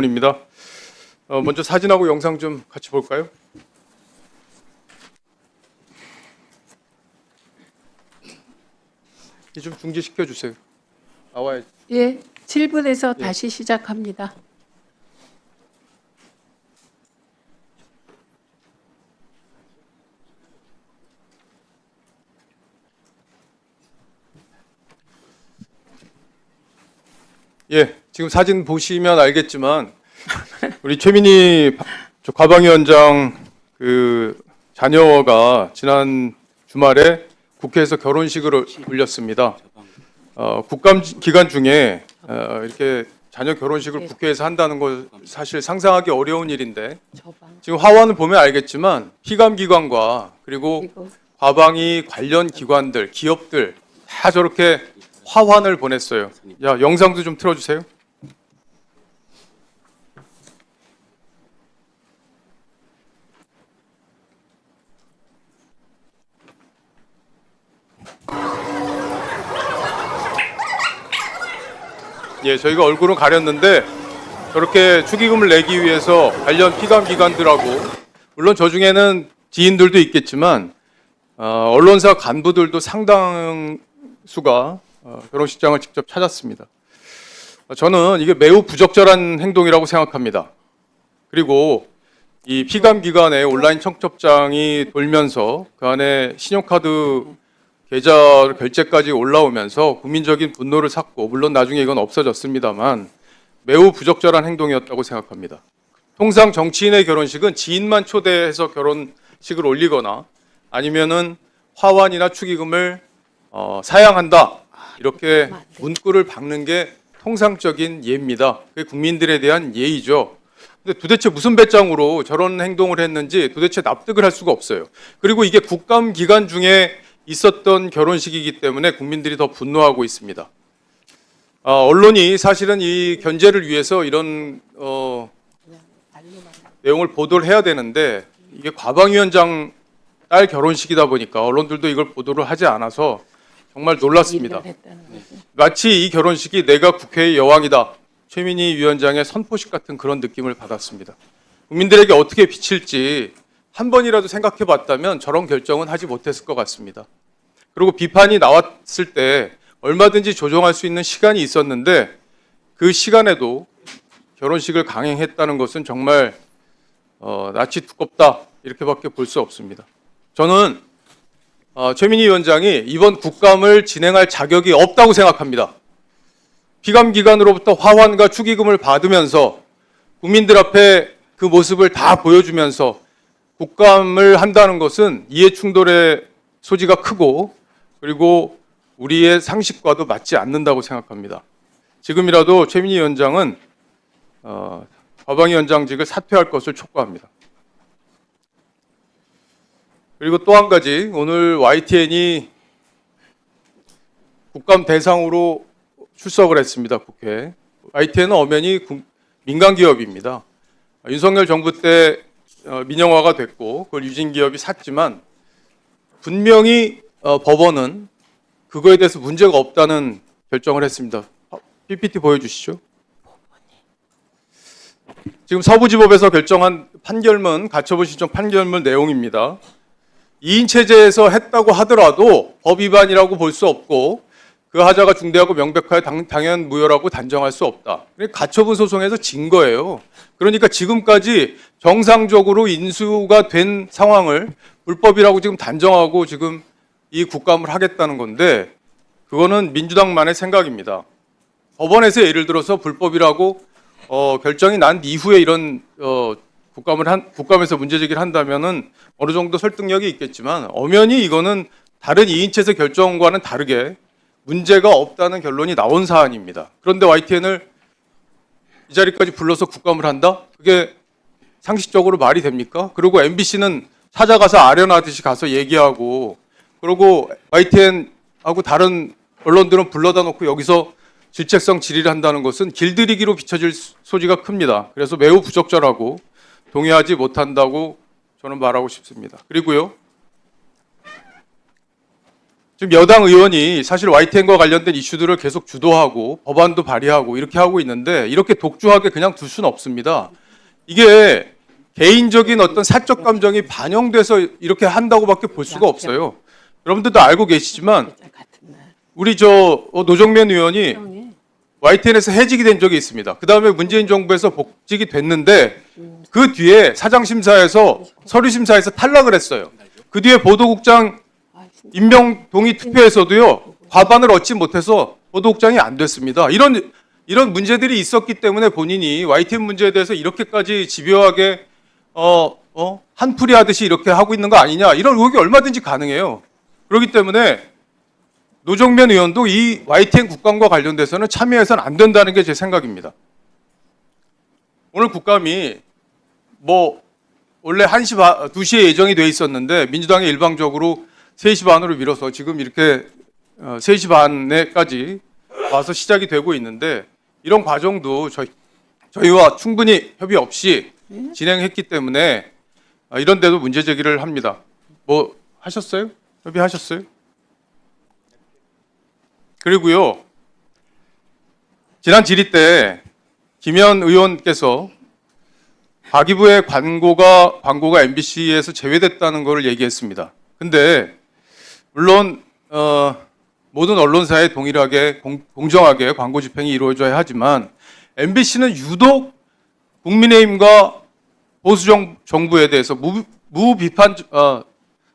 입니다. 먼저 사진하고 영상 좀 같이 볼까요? 좀 중지시켜 주세요. 나와야지. 예, 7분에서 예. 다시 시작합니다. 예, 지금 사진 보시면 알겠지만 우리 최민희 과방위원장 그 자녀가 지난 주말에 국회에서 결혼식을 올렸습니다. 국감 기간 중에 이렇게 자녀 결혼식을 국회에서 한다는 건 사실 상상하기 어려운 일인데 지금 화환을 보면 알겠지만 피감기관과 그리고 과방위 관련 기관들, 기업들 다 저렇게 화환을 보냈어요. 야, 영상도 좀 틀어주세요. 예, 저희가 얼굴은 가렸는데 저렇게 축의금을 내기 위해서 관련 피감기관들하고 물론 저 중에는 지인들도 있겠지만 언론사 간부들도 상당수가 결혼식장을 직접 찾았습니다. 저는 이게 매우 부적절한 행동이라고 생각합니다. 그리고 이 피감기관의 온라인 청첩장이 돌면서 그 안에 신용카드 계좌 결제까지 올라오면서 국민적인 분노를 샀고 물론 나중에 이건 없어졌습니다만 매우 부적절한 행동이었다고 생각합니다. 통상 정치인의 결혼식은 지인만 초대해서 결혼식을 올리거나 아니면은 화환이나 축의금을 사양한다 이렇게 문구를 박는 게 통상적인 예입니다. 그게 국민들에 대한 예의죠. 근데 도대체 무슨 배짱으로 저런 행동을 했는지 도대체 납득을 할 수가 없어요. 그리고 이게 국감 기간 중에 있었던 결혼식이기 때문에 국민들이 더 분노하고 있습니다. 언론이 사실은 이 견제를 위해서 이런 내용을 보도를 해야 되는데 이게 과방위원장 딸 결혼식이다 보니까 언론들도 이걸 보도를 하지 않아서 정말 놀랐습니다. 마치 이 결혼식이 내가 국회의 여왕이다. 최민희 위원장의 선포식 같은 그런 느낌을 받았습니다. 국민들에게 어떻게 비칠지 한 번이라도 생각해 봤다면 저런 결정은 하지 못했을 것 같습니다. 그리고 비판이 나왔을 때 얼마든지 조정할 수 있는 시간이 있었는데 그 시간에도 결혼식을 강행했다는 것은 정말 낯이 두껍다 이렇게밖에 볼 수 없습니다. 저는 최민희 위원장이 이번 국감을 진행할 자격이 없다고 생각합니다. 피감기관으로부터 화환과 축의금을 받으면서 국민들 앞에 그 모습을 다 보여주면서 국감을 한다는 것은 이해충돌의 소지가 크고 그리고 우리의 상식과도 맞지 않는다고 생각합니다. 지금이라도 최민희 위원장은 과방위원장직을 사퇴할 것을 촉구합니다. 그리고 또 한 가지 오늘 YTN이 국감 대상으로 출석을 했습니다. 국회에. YTN은 엄연히 민간기업입니다. 윤석열 정부 때 민영화가 됐고 그걸 유진기업이 샀지만 분명히 법원은 그거에 대해서 문제가 없다는 결정을 했습니다. PPT 보여주시죠. 지금 서부지법에서 결정한 판결문, 가처분 신청 판결문 내용입니다. 2인 체제에서 했다고 하더라도 법 위반이라고 볼 수 없고 그 하자가 중대하고 명백하여 당연 무효라고 단정할 수 없다. 가처분 소송에서 진 거예요. 그러니까 지금까지 정상적으로 인수가 된 상황을 불법이라고 지금 단정하고 지금 이 국감을 하겠다는 건데 그거는 민주당만의 생각입니다. 법원에서 예를 들어서 불법이라고 결정이 난 이후에 이런 국감에서 문제제기를 한다면은 어느 정도 설득력이 있겠지만 엄연히 이거는 다른 2인체제 결정과는 다르게 문제가 없다는 결론이 나온 사안입니다. 그런데 YTN을 이 자리까지 불러서 국감을 한다? 그게 상식적으로 말이 됩니까? 그리고 MBC는 찾아가서 아련하듯이 가서 얘기하고 그리고 YTN하고 다른 언론들은 불러다 놓고 여기서 질책성 질의를 한다는 것은 길들이기로 비춰질 소지가 큽니다. 그래서 매우 부적절하고 동의하지 못한다고 저는 말하고 싶습니다. 그리고요. 지금 여당 의원이 사실 YTN과 관련된 이슈들을 계속 주도하고 법안도 발의하고 이렇게 하고 있는데 이렇게 독주하게 그냥 둘 수는 없습니다. 이게 개인적인 어떤 사적 감정이 반영돼서 이렇게 한다고밖에 볼 수가 없어요. 여러분들도 알고 계시지만 우리 노정면 의원이 YTN에서 해직이 된 적이 있습니다. 그 다음에 문재인 정부에서 복직이 됐는데 그 뒤에 사장심사에서 서류심사에서 탈락을 했어요. 그 뒤에 보도국장 임명 동의 투표에서도요 과반을 얻지 못해서 보도국장이 안 됐습니다. 이런 문제들이 있었기 때문에 본인이 YTN 문제에 대해서 이렇게까지 집요하게 한풀이 하듯이 이렇게 하고 있는 거 아니냐 이런 의혹이 얼마든지 가능해요. 그렇기 때문에 노정면 의원도 이 YTN 국감과 관련돼서는 참여해서는 안 된다는 게 제 생각입니다. 오늘 국감이 원래 2시에 예정이 돼 있었는데 민주당이 일방적으로 3시 반으로 미뤄서 지금 이렇게 3시 반에까지 와서 시작이 되고 있는데 이런 과정도 저희와 충분히 협의 없이 진행했기 때문에 이런 데도 문제 제기를 합니다. 하셨어요? 협의하셨어요? 그리고요, 지난 질의 때 김현 의원께서 과기부의 광고가 MBC에서 제외됐다는 것을 얘기했습니다. 근데 물론 모든 언론사에 동일하게 공정하게 광고 집행이 이루어져야 하지만 MBC는 유독 국민의힘과 보수 정부에 대해서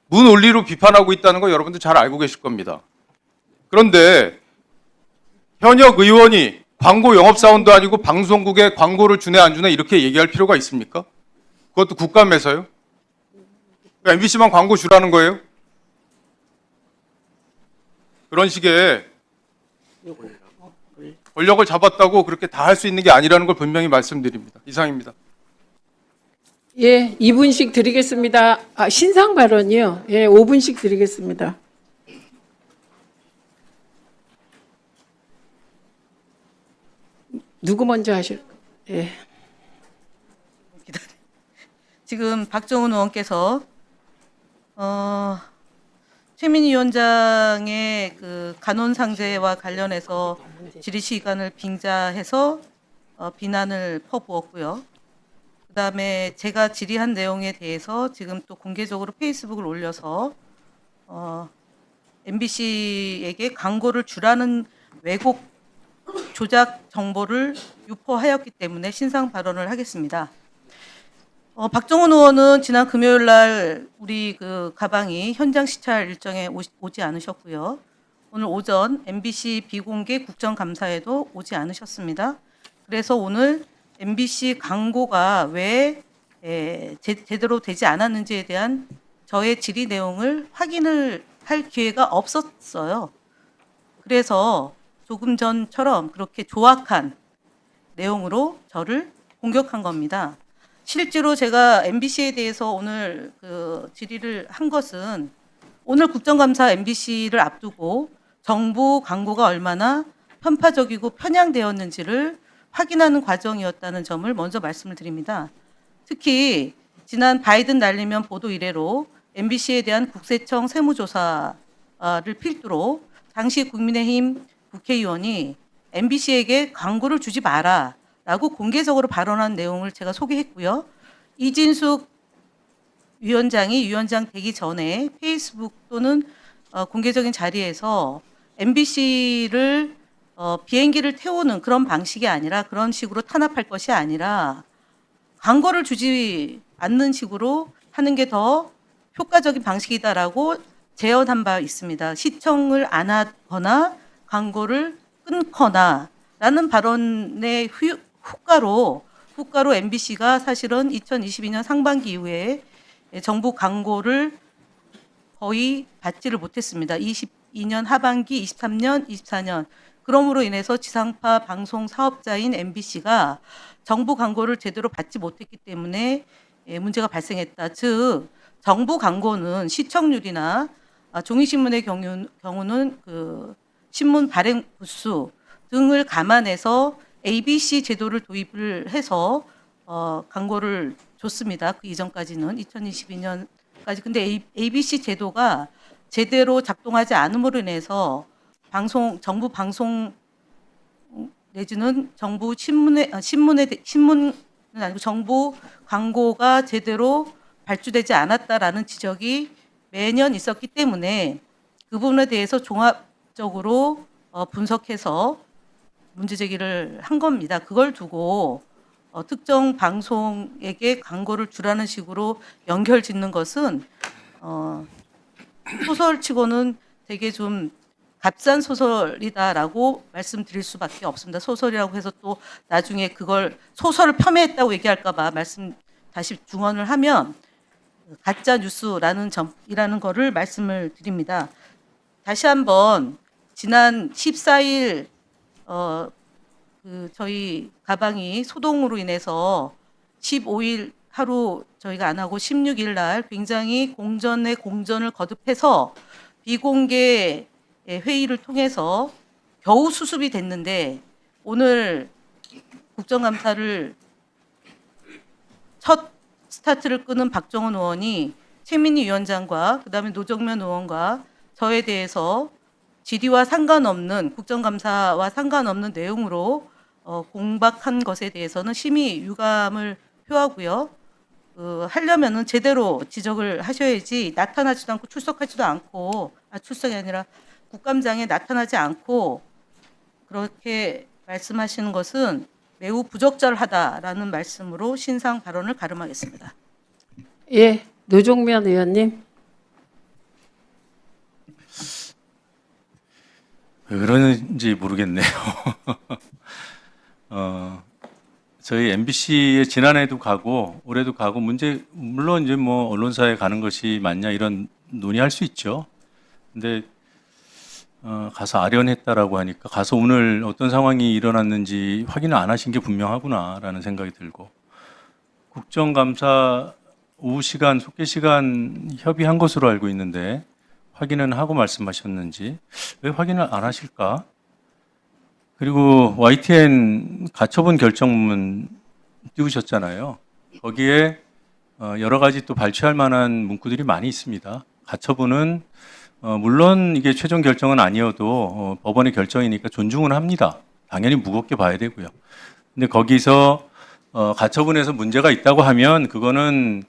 무논리로 비판하고 있다는 거 여러분들 잘 알고 계실 겁니다. 그런데 현역 의원이 광고 영업사원도 아니고 방송국에 광고를 주네 안 주네 이렇게 얘기할 필요가 있습니까? 그것도 국감에서요? MBC만 광고 주라는 거예요? 그런 식의 권력을 잡았다고 그렇게 다 할 수 있는 게 아니라는 걸 분명히 말씀드립니다. 이상입니다. 예, 2분씩 드리겠습니다. 신상 발언이요. 예, 5분씩 드리겠습니다. 누구 먼저 하실까요? 예. 지금 박정훈 의원께서 최민희 위원장의 그 간혼상제와 관련해서 질의 시간을 빙자해서 비난을 퍼부었고요. 그다음에 제가 질의한 내용에 대해서 지금 또 공개적으로 페이스북을 올려서 MBC에게 광고를 주라는 왜곡 조작 정보를 유포하였기 때문에 신상 발언을 하겠습니다. 박정훈 의원은 지난 금요일 날 우리 그 가방이 현장 시찰 일정에 오지 않으셨고요. 오늘 오전 MBC 비공개 국정감사에도 오지 않으셨습니다. 그래서 오늘 MBC 광고가 왜 제대로 되지 않았는지에 대한 저의 질의 내용을 확인을 할 기회가 없었어요. 그래서 조금 전처럼 그렇게 조악한 내용으로 저를 공격한 겁니다. 실제로 제가 MBC에 대해서 오늘 그 질의를 한 것은 오늘 국정감사 MBC를 앞두고 정부 광고가 얼마나 편파적이고 편향되었는지를 확인하는 과정이었다는 점을 먼저 말씀을 드립니다. 특히 지난 바이든 날리면 보도 이래로 MBC에 대한 국세청 세무조사를 필두로 당시 국민의힘 국회의원이 MBC에게 광고를 주지 마라라고 공개적으로 발언한 내용을 제가 소개했고요. 이진숙 위원장이 위원장 되기 전에 페이스북 또는 공개적인 자리에서 MBC를 비행기를 태우는 그런 방식이 아니라 그런 식으로 탄압할 것이 아니라 광고를 주지 않는 식으로 하는 게 더 효과적인 방식이다라고 제언한 바 있습니다. 시청을 안 하거나 광고를 끊거나 라는 발언의 후가로 MBC가 사실은 2022년 상반기 이후에 정부 광고를 거의 받지를 못했습니다. 22년 하반기, 23년, 24년. 그러므로 인해서 지상파 방송 사업자인 MBC가 정부 광고를 제대로 받지 못했기 때문에 문제가 발생했다. 즉 정부 광고는 시청률이나 종이신문의 경우는 그 신문 발행 부수 등을 감안해서 ABC 제도를 도입을 해서 광고를 줬습니다. 그 이전까지는 2022년까지. 근데 ABC 제도가 제대로 작동하지 않음으로 인해서 정부 방송 내지는 정부 신문은 아니고 정부 광고가 제대로 발주되지 않았다라는 지적이 매년 있었기 때문에 그 부분에 대해서 종합적으로 분석해서 문제 제기를 한 겁니다. 그걸 두고 특정 방송에게 광고를 주라는 식으로 연결 짓는 것은 소설치고는 되게 좀 값싼 소설이다라고 말씀드릴 수밖에 없습니다. 소설이라고 해서 또 나중에 그걸 소설을 폄훼했다고 얘기할까 봐 다시 중언을 하면 가짜 뉴스라는 점이라는 거를 말씀을 드립니다. 다시 한번 지난 14일 저희 가방이 소동으로 인해서 15일 하루 저희가 안 하고 16일 날 굉장히 공전에 공전을 거듭해서 비공개 회의를 통해서 겨우 수습이 됐는데 오늘 국정감사를 첫 스타트를 끄는 박정훈 의원이 최민희 위원장과 그다음에 노정면 의원과 저에 대해서 질의와 상관없는 국정감사와 상관없는 내용으로 공박한 것에 대해서는 심히 유감을 표하고요. 하려면은 제대로 지적을 하셔야지 나타나지도 않고 출석하지도 않고 출석이 아니라 국감장에 나타나지 않고 그렇게 말씀하시는 것은 매우 부적절하다라는 말씀으로 신상 발언을 가름하겠습니다. 예, 노종면 의원님. 왜 그러는지 모르겠네요. 저희 MBC에 지난해도 가고 올해도 가고 물론 이제 뭐 언론사에 가는 것이 맞냐 이런 논의할 수 있죠. 근데 가서 아련했다라고 하니까 가서 오늘 어떤 상황이 일어났는지 확인을 안 하신 게 분명하구나라는 생각이 들고 국정감사 오후 시간 속개 시간 협의한 것으로 알고 있는데 확인은 하고 말씀하셨는지 왜 확인을 안 하실까? 그리고 YTN 가처분 결정문 띄우셨잖아요. 거기에 여러 가지 또 발췌할 만한 문구들이 많이 있습니다. 가처분은 물론 이게 최종 결정은 아니어도 법원의 결정이니까 존중은 합니다. 당연히 무겁게 봐야 되고요. 근데 거기서 가처분에서 문제가 있다고 하면 그거는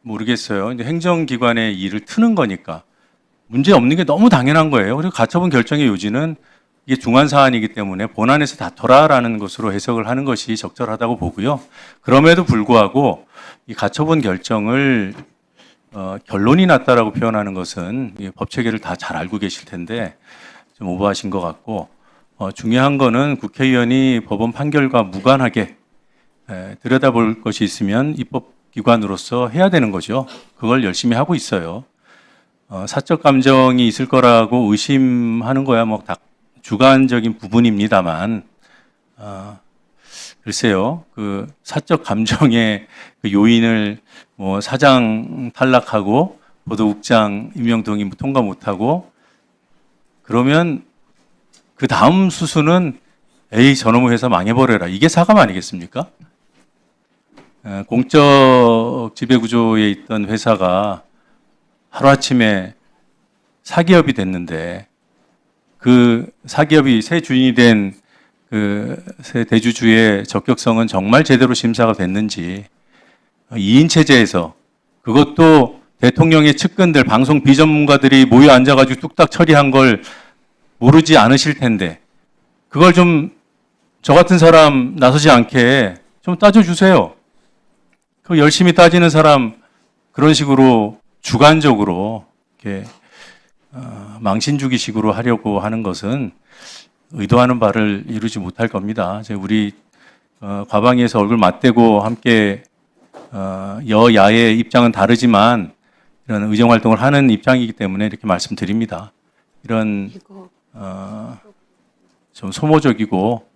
모르겠어요. 이제 행정기관의 일을 트는 거니까 문제 없는 게 너무 당연한 거예요. 그리고 가처분 결정의 요지는 이게 중한 사안이기 때문에 본안에서 다퉈라라는 것으로 해석을 하는 것이 적절하다고 보고요. 그럼에도 불구하고 이 가처분 결정을 결론이 났다라고 표현하는 것은 법 체계를 다 잘 알고 계실 텐데 좀 오버하신 것 같고 중요한 거는 국회의원이 법원 판결과 무관하게 들여다볼 것이 있으면 입법기관으로서 해야 되는 거죠. 그걸 열심히 하고 있어요. 사적 감정이 있을 거라고 의심하는 거야 뭐 다 주관적인 부분입니다만 글쎄요 그 사적 감정의 그 요인을 뭐 사장 탈락하고 보도국장 임명 동의 통과 못하고 그러면 그 다음 수순은 에이 저놈의 회사 망해버려라 이게 사감 아니겠습니까? 공적 지배구조에 있던 회사가 하루아침에 사기업이 됐는데 그 사기업이 새 주인이 된 그 새 대주주의 적격성은 정말 제대로 심사가 됐는지 2인 체제에서 그것도 대통령의 측근들 방송 비전문가들이 모여 앉아가지고 뚝딱 처리한 걸 모르지 않으실 텐데 그걸 좀 저 같은 사람 나서지 않게 좀 따져주세요. 그 열심히 따지는 사람 그런 식으로 주관적으로 이렇게 망신 주기식으로 하려고 하는 것은 의도하는 바를 이루지 못할 겁니다. 우리 과방위에서 얼굴 맞대고 함께 여야의 입장은 다르지만 이런 의정 활동을 하는 입장이기 때문에 이렇게 말씀드립니다. 이런 좀 소모적이고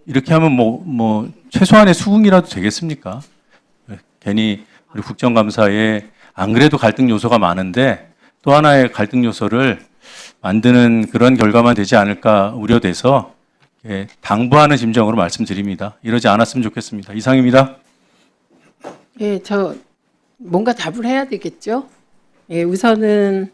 이렇게 하면 뭐 최소한의 수긍이라도 되겠습니까? 괜히 우리 국정감사에 안 그래도 갈등 요소가 많은데 또 하나의 갈등 요소를 만드는 그런 결과만 되지 않을까 우려돼서 당부하는 심정으로 말씀드립니다. 이러지 않았으면 좋겠습니다. 이상입니다. 예, 저 뭔가 답을 해야 되겠죠? 예, 우선은